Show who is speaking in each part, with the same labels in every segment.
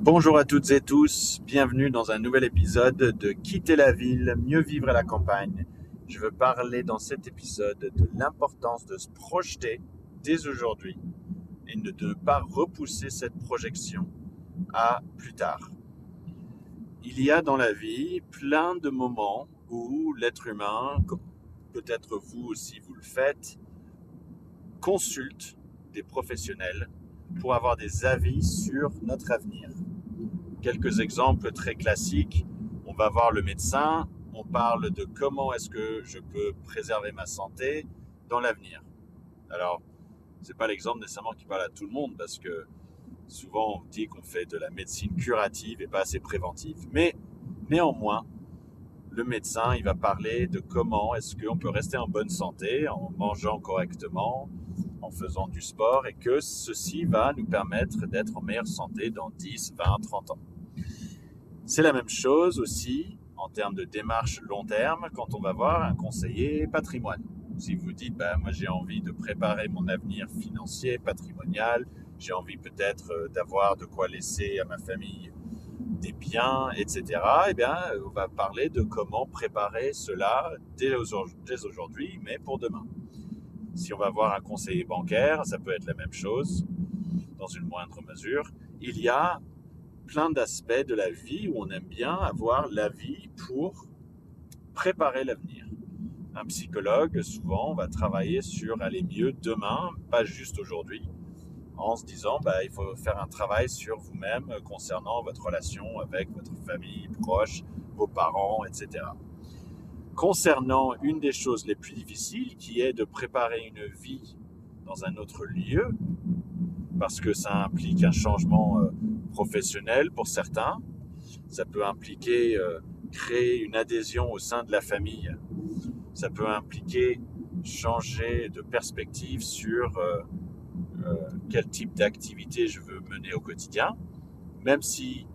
Speaker 1: Bonjour à toutes et tous, bienvenue dans un nouvel épisode de Quitter la ville, mieux vivre à la campagne. Je veux parler dans cet épisode de l'importance de se projeter dès aujourd'hui et de ne pas repousser cette projection à plus tard. Il y a dans la vie plein de moments où l'être humain, peut-être vous aussi vous le faites, consulte des professionnels pour avoir des avis sur notre avenir. Quelques exemples très classiques. On va voir le médecin, on parle de comment est-ce que je peux préserver ma santé dans l'avenir. Alors, c'est pas l'exemple nécessairement qui parle à tout le monde parce que souvent on dit qu'on fait de la médecine curative et pas assez préventive. Mais néanmoins, le médecin, il va parler de comment est-ce qu'on peut rester en bonne santé en mangeant correctement, en faisant du sport et que ceci va nous permettre d'être en meilleure santé dans 10, 20, 30 ans. C'est la même chose aussi en termes de démarche long terme quand on va voir un conseiller patrimoine. Si vous dites, moi j'ai envie de préparer mon avenir financier, patrimonial, j'ai envie peut-être d'avoir de quoi laisser à ma famille des biens, etc. Eh bien, on va parler de comment préparer cela dès aujourd'hui, mais pour demain. Si on va voir un conseiller bancaire, ça peut être la même chose, dans une moindre mesure. Il y a plein d'aspects de la vie où on aime bien avoir l'avis pour préparer l'avenir. Un psychologue, souvent, va travailler sur aller mieux demain, pas juste aujourd'hui, en se disant il faut faire un travail sur vous-même concernant votre relation avec votre famille proche, vos parents, etc. Concernant une des choses les plus difficiles, qui est de préparer une vie dans un autre lieu, parce que ça implique un changement professionnel pour certains, ça peut impliquer créer une adhésion au sein de la famille, ça peut impliquer changer de perspective sur quel type d'activité je veux mener au quotidien, même si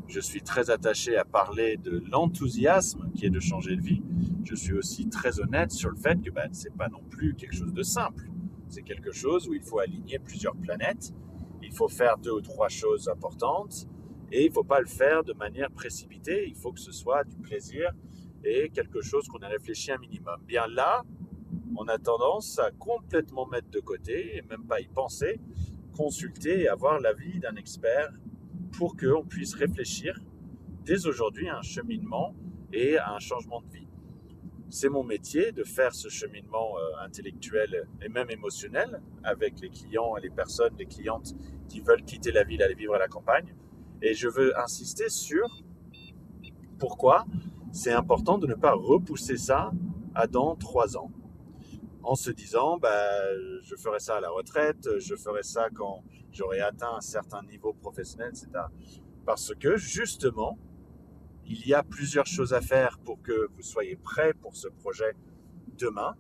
Speaker 1: je suis très attaché à parler de l'enthousiasme qui est de changer de vie, je suis aussi très honnête sur le fait que c'est pas non plus quelque chose de simple. C'est quelque chose où il faut aligner plusieurs planètes, il faut faire 2 ou 3 choses importantes et il ne faut pas le faire de manière précipitée, il faut que ce soit du plaisir et quelque chose qu'on a réfléchi un minimum. Bien là, on a tendance à complètement mettre de côté et même pas y penser, consulter et avoir l'avis d'un expert pour qu'on puisse réfléchir dès aujourd'hui à un cheminement et à un changement de vie. C'est mon métier de faire ce cheminement intellectuel et même émotionnel avec les clients et les personnes, les clientes qui veulent quitter la ville, aller vivre à la campagne. Et je veux insister sur pourquoi c'est important de ne pas repousser ça à dans 3 ans. En se disant, je ferai ça à la retraite, je ferai ça quand j'aurai atteint un certain niveau professionnel, etc. Parce que justement, il y a plusieurs choses à faire pour que vous soyez prêts pour ce projet demain.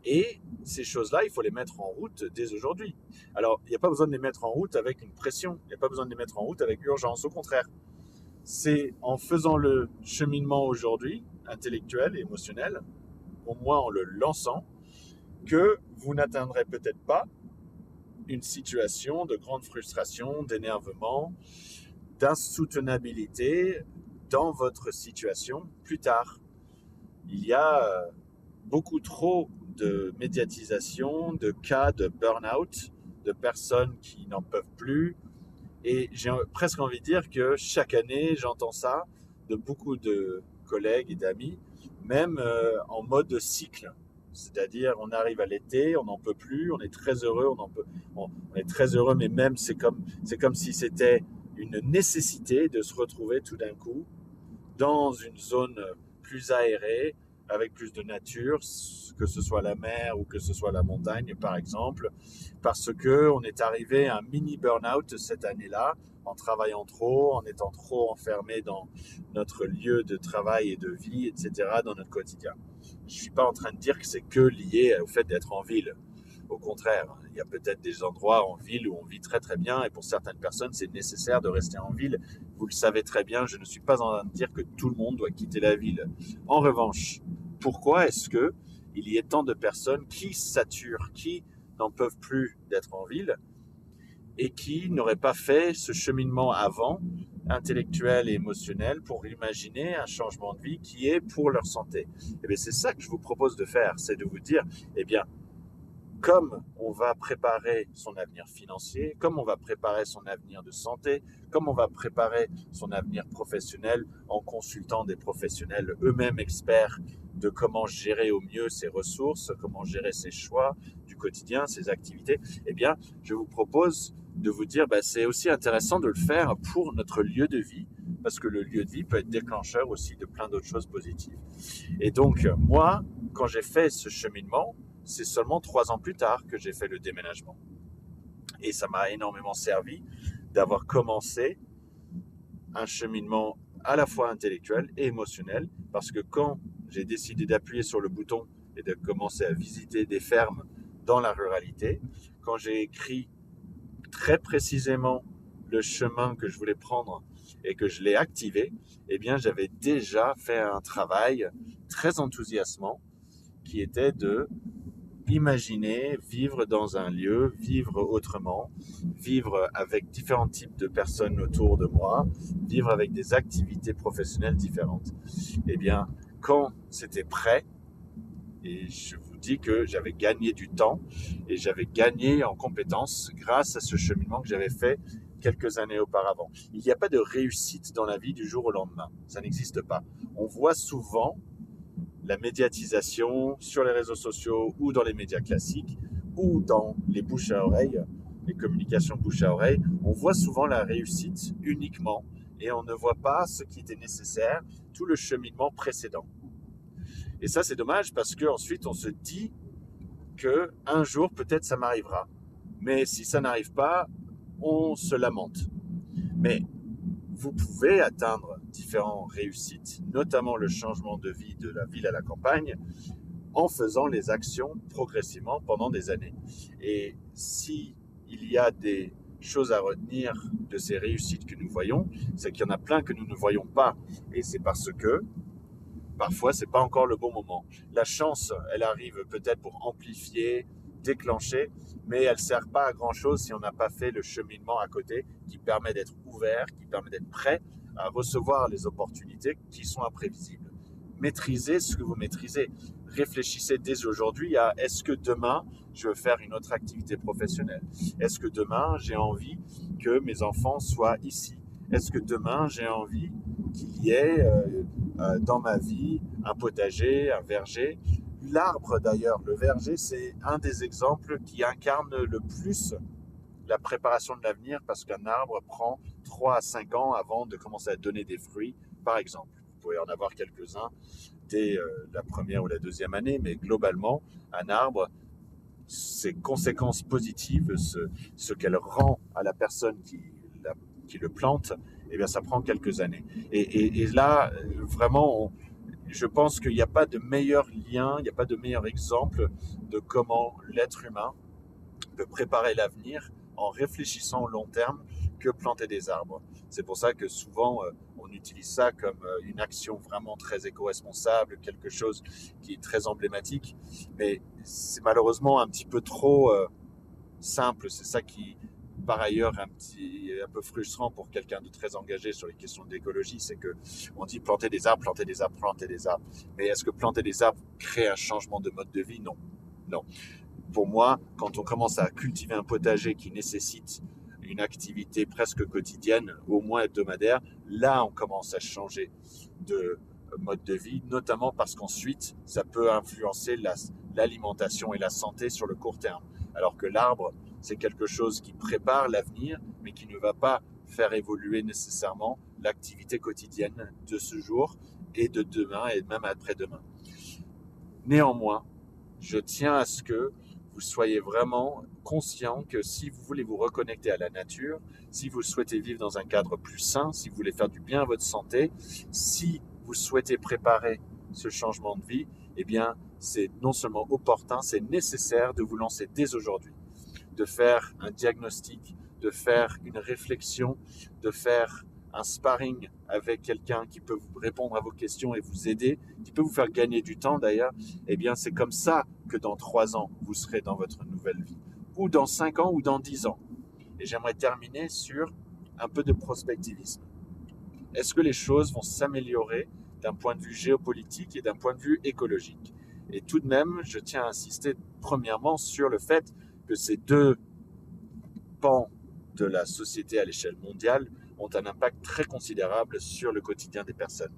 Speaker 1: Et ces choses-là, il faut les mettre en route dès aujourd'hui. Alors, il n'y a pas besoin de les mettre en route avec une pression, il n'y a pas besoin de les mettre en route avec urgence. Au contraire, c'est en faisant le cheminement aujourd'hui, intellectuel et émotionnel, au moins en le lançant, que vous n'atteindrez peut-être pas une situation de grande frustration, d'énervement, d'insoutenabilité dans votre situation plus tard. Il y a beaucoup trop de médiatisation, de cas de burn-out, de personnes qui n'en peuvent plus. Et j'ai presque envie de dire que chaque année, j'entends ça de beaucoup de collègues et d'amis, même en mode cycle. C'est-à-dire, on arrive à l'été, on n'en peut plus, on est très heureux, on est très heureux, mais même c'est comme si c'était une nécessité de se retrouver tout d'un coup dans une zone plus aérée, avec plus de nature, que ce soit la mer ou que ce soit la montagne, par exemple, parce qu'on est arrivé à un mini burn-out cette année-là, en travaillant trop, en étant trop enfermé dans notre lieu de travail et de vie, etc., dans notre quotidien. Je ne suis pas en train de dire que c'est que lié au fait d'être en ville. Au contraire, il y a peut-être des endroits en ville où on vit très très bien et pour certaines personnes, c'est nécessaire de rester en ville. Vous le savez très bien, je ne suis pas en train de dire que tout le monde doit quitter la ville. En revanche, pourquoi est-ce que il y a tant de personnes qui saturent, qui n'en peuvent plus d'être en ville? et qui n'auraient pas fait ce cheminement avant, intellectuel et émotionnel, pour imaginer un changement de vie qui est pour leur santé. Et bien, c'est ça que je vous propose de faire, c'est de vous dire, eh bien, comme on va préparer son avenir financier, comme on va préparer son avenir de santé, comme on va préparer son avenir professionnel en consultant des professionnels eux-mêmes experts de comment gérer au mieux ses ressources, comment gérer ses choix du quotidien, ses activités, eh bien, je vous propose de vous dire, c'est aussi intéressant de le faire pour notre lieu de vie, parce que le lieu de vie peut être déclencheur aussi de plein d'autres choses positives. Et donc, moi, quand j'ai fait ce cheminement, c'est seulement 3 ans plus tard que j'ai fait le déménagement. Et ça m'a énormément servi d'avoir commencé un cheminement à la fois intellectuel et émotionnel, parce que quand j'ai décidé d'appuyer sur le bouton et de commencer à visiter des fermes dans la ruralité, quand j'ai écrit très précisément le chemin que je voulais prendre et que je l'ai activé, eh bien j'avais déjà fait un travail très enthousiasmant qui était de imaginer vivre dans un lieu, vivre autrement, vivre avec différents types de personnes autour de moi, vivre avec des activités professionnelles différentes. Eh bien, quand c'était prêt, et je vous dis que j'avais gagné du temps et j'avais gagné en compétences grâce à ce cheminement que j'avais fait quelques années auparavant. Il n'y a pas de réussite dans la vie du jour au lendemain. Ça n'existe pas. On voit souvent la médiatisation sur les réseaux sociaux ou dans les médias classiques ou dans les bouches à oreille, les communications bouche à oreille, on voit souvent la réussite uniquement et on ne voit pas ce qui était nécessaire, tout le cheminement précédent. Et ça, c'est dommage parce qu'ensuite, on se dit qu'un jour, peut-être, ça m'arrivera. Mais si ça n'arrive pas, on se lamente. Mais vous pouvez atteindre différentes réussites, notamment le changement de vie de la ville à la campagne, en faisant les actions progressivement pendant des années. Et si il y a des choses à retenir de ces réussites que nous voyons, c'est qu'il y en a plein que nous ne voyons pas. Et c'est parce que parfois, ce n'est pas encore le bon moment. La chance, elle arrive peut-être pour amplifier, déclencher, mais elle ne sert pas à grand-chose si on n'a pas fait le cheminement à côté qui permet d'être ouvert, qui permet d'être prêt à recevoir les opportunités qui sont imprévisibles. Maîtrisez ce que vous maîtrisez. Réfléchissez dès aujourd'hui à est-ce que demain, je veux faire une autre activité professionnelle? Est-ce que demain, j'ai envie que mes enfants soient ici? Est-ce que demain, j'ai envie qu'il y ait dans ma vie un potager, un verger? L'arbre d'ailleurs, le verger, c'est un des exemples qui incarne le plus la préparation de l'avenir parce qu'un arbre prend 3 à 5 ans avant de commencer à donner des fruits, par exemple. Vous pouvez en avoir quelques-uns dès la première ou la deuxième année, mais globalement, un arbre, ses conséquences positives, ce qu'elle rend à la personne qui le plante, eh bien, ça prend quelques années. Et là, vraiment, je pense qu'il n'y a pas de meilleur lien, il n'y a pas de meilleur exemple de comment l'être humain peut préparer l'avenir en réfléchissant au long terme que planter des arbres. C'est pour ça que souvent, on utilise ça comme une action vraiment très éco-responsable, quelque chose qui est très emblématique, mais c'est malheureusement un petit peu trop simple. C'est ça qui, par ailleurs, un peu frustrant pour quelqu'un de très engagé sur les questions d'écologie, c'est que on dit planter des arbres, planter des arbres, planter des arbres. Mais est-ce que planter des arbres crée un changement de mode de vie? Non. Non. Pour moi, quand on commence à cultiver un potager qui nécessite une activité presque quotidienne, au moins hebdomadaire, là, on commence à changer de mode de vie, notamment parce qu'ensuite, ça peut influencer l'alimentation et la santé sur le court terme. Alors que l'arbre, c'est quelque chose qui prépare l'avenir, mais qui ne va pas faire évoluer nécessairement l'activité quotidienne de ce jour et de demain et même après-demain. Néanmoins, je tiens à ce que vous soyez vraiment conscient que si vous voulez vous reconnecter à la nature, si vous souhaitez vivre dans un cadre plus sain, si vous voulez faire du bien à votre santé, si vous souhaitez préparer ce changement de vie, eh bien, c'est non seulement opportun, c'est nécessaire de vous lancer dès aujourd'hui, de faire un diagnostic, de faire une réflexion, de faire un sparring avec quelqu'un qui peut vous répondre à vos questions et vous aider, qui peut vous faire gagner du temps d'ailleurs, eh bien c'est comme ça que dans 3 ans, vous serez dans votre nouvelle vie, ou dans 5 ans, ou dans 10 ans. Et j'aimerais terminer sur un peu de prospectivisme. Est-ce que les choses vont s'améliorer d'un point de vue géopolitique et d'un point de vue écologique? Et tout de même, je tiens à insister premièrement sur le fait que ces deux pans de la société à l'échelle mondiale ont un impact très considérable sur le quotidien des personnes.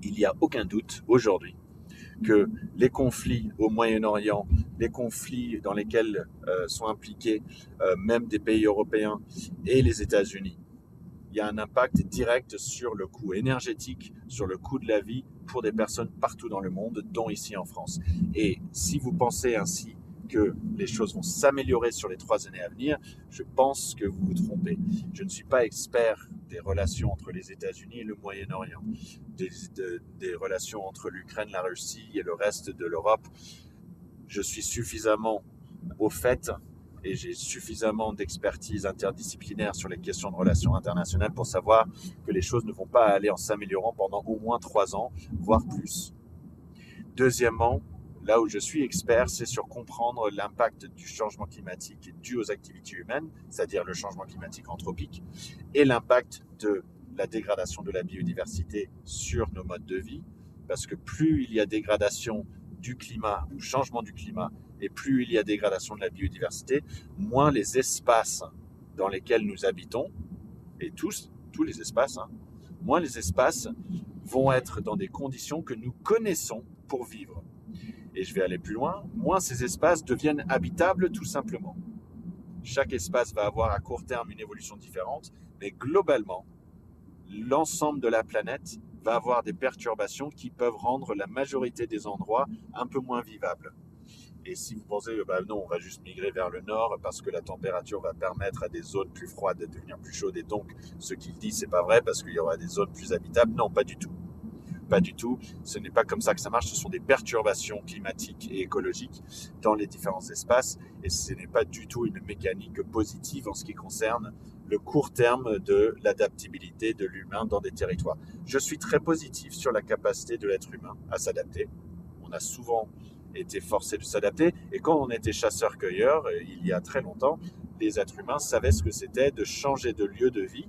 Speaker 1: Il n'y a aucun doute aujourd'hui que les conflits au Moyen-Orient, les conflits dans lesquels sont impliqués même des pays européens et les États-Unis, il y a un impact direct sur le coût énergétique, sur le coût de la vie pour des personnes partout dans le monde, dont ici en France. Et si vous pensez ainsi que les choses vont s'améliorer sur les 3 années à venir, je pense que vous vous trompez. Je ne suis pas expert des relations entre les États-Unis et le Moyen-Orient, des relations entre l'Ukraine, la Russie et le reste de l'Europe. Je suis suffisamment au fait et j'ai suffisamment d'expertise interdisciplinaire sur les questions de relations internationales pour savoir que les choses ne vont pas aller en s'améliorant pendant au moins 3 ans, voire plus. Deuxièmement, là où je suis expert, c'est sur comprendre l'impact du changement climatique dû aux activités humaines, c'est-à-dire le changement climatique anthropique, et l'impact de la dégradation de la biodiversité sur nos modes de vie, parce que plus il y a dégradation du climat ou changement du climat, et plus il y a dégradation de la biodiversité, moins les espaces dans lesquels nous habitons, et tous les espaces, moins les espaces vont être dans des conditions que nous connaissons pour vivre. Et je vais aller plus loin, moins ces espaces deviennent habitables tout simplement. Chaque espace va avoir à court terme une évolution différente, mais globalement, l'ensemble de la planète va avoir des perturbations qui peuvent rendre la majorité des endroits un peu moins vivables. Et si vous pensez, non, on va juste migrer vers le nord parce que la température va permettre à des zones plus froides de devenir plus chaudes, et donc ce qu'il dit, c'est pas vrai parce qu'il y aura des zones plus habitables. Non, pas du tout. Pas du tout. Ce n'est pas comme ça que ça marche. Ce sont des perturbations climatiques et écologiques dans les différents espaces, et ce n'est pas du tout une mécanique positive en ce qui concerne le court terme de l'adaptabilité de l'humain dans des territoires. Je suis très positif sur la capacité de l'être humain à s'adapter. On a souvent été forcé de s'adapter, et quand on était chasseurs-cueilleurs, il y a très longtemps, les êtres humains savaient ce que c'était de changer de lieu de vie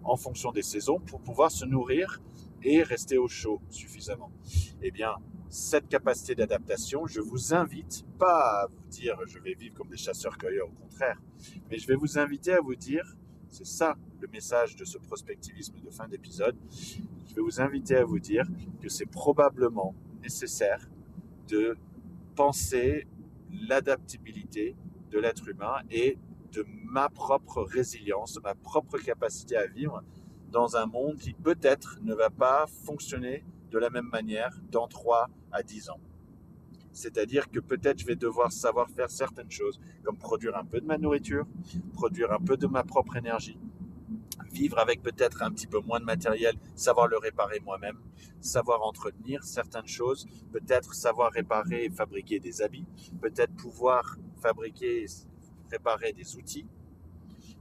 Speaker 1: en fonction des saisons pour pouvoir se nourrir et rester au chaud suffisamment. Eh bien, cette capacité d'adaptation, je vous invite, pas à vous dire je vais vivre comme des chasseurs-cueilleurs, au contraire, mais je vais vous inviter à vous dire, c'est ça le message de ce prospectivisme de fin d'épisode, je vais vous inviter à vous dire que c'est probablement nécessaire de penser l'adaptabilité de l'être humain et de ma propre résilience, de ma propre capacité à vivre dans un monde qui peut-être ne va pas fonctionner de la même manière dans 3 à 10 ans. C'est-à-dire que peut-être je vais devoir savoir faire certaines choses, comme produire un peu de ma nourriture, produire un peu de ma propre énergie, vivre avec peut-être un petit peu moins de matériel, savoir le réparer moi-même, savoir entretenir certaines choses, peut-être savoir réparer et fabriquer des habits, peut-être pouvoir fabriquer et réparer des outils,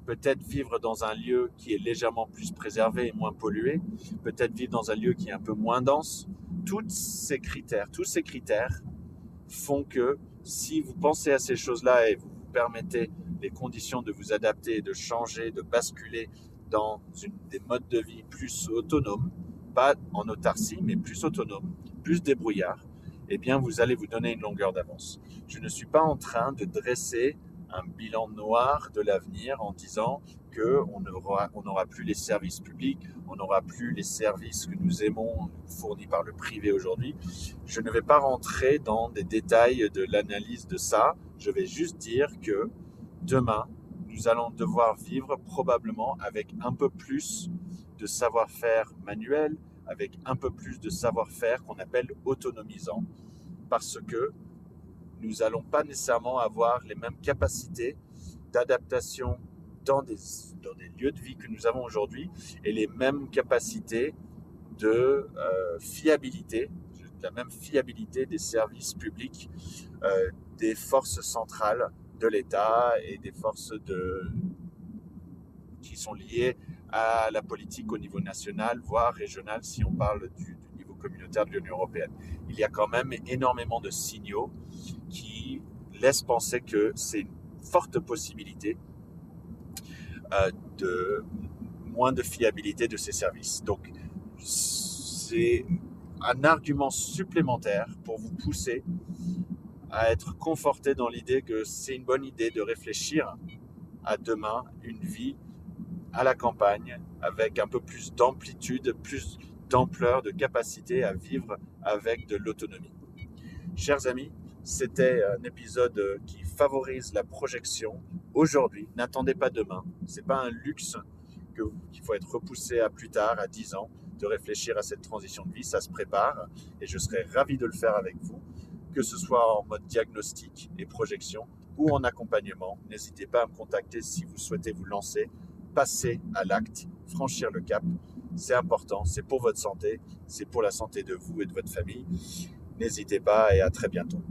Speaker 1: peut-être vivre dans un lieu qui est légèrement plus préservé et moins pollué, peut-être vivre dans un lieu qui est un peu moins dense. Tous ces critères font que si vous pensez à ces choses-là et vous vous permettez les conditions de vous adapter, de changer, de basculer dans des modes de vie plus autonomes, pas en autarcie, mais plus autonomes, plus débrouillards, eh bien, vous allez vous donner une longueur d'avance. Je ne suis pas en train de dresser un bilan noir de l'avenir en disant qu'on n'aura plus les services publics, on n'aura plus les services que nous aimons fournis par le privé aujourd'hui. Je ne vais pas rentrer dans des détails de l'analyse de ça. Je vais juste dire que demain, nous allons devoir vivre probablement avec un peu plus de savoir-faire manuel, avec un peu plus de savoir-faire qu'on appelle autonomisant, parce que nous n'allons pas nécessairement avoir les mêmes capacités d'adaptation dans des lieux de vie que nous avons aujourd'hui, et les mêmes capacités de fiabilité, la même fiabilité des services publics, des forces centrales de l'État et des forces qui sont liées à la politique au niveau national, voire régional, si on parle du niveau communautaire de l'Union européenne. Il y a quand même énormément de signaux qui laissent penser que c'est une forte possibilité de moins de fiabilité de ces services. Donc, c'est un argument supplémentaire pour vous pousser à être conforté dans l'idée que c'est une bonne idée de réfléchir à demain une vie à la campagne avec un peu plus d'amplitude, plus d'ampleur, de capacité à vivre avec de l'autonomie. Chers amis, c'était un épisode qui favorise la projection aujourd'hui. N'attendez pas demain. Ce n'est pas un luxe qu'il faut être repoussé à plus tard, à 10 ans, de réfléchir à cette transition de vie. Ça se prépare et je serais ravi de le faire avec vous, que ce soit en mode diagnostic et projection ou en accompagnement. N'hésitez pas à me contacter si vous souhaitez vous lancer, passer à l'acte, franchir le cap. C'est important, c'est pour votre santé, c'est pour la santé de vous et de votre famille. N'hésitez pas et à très bientôt.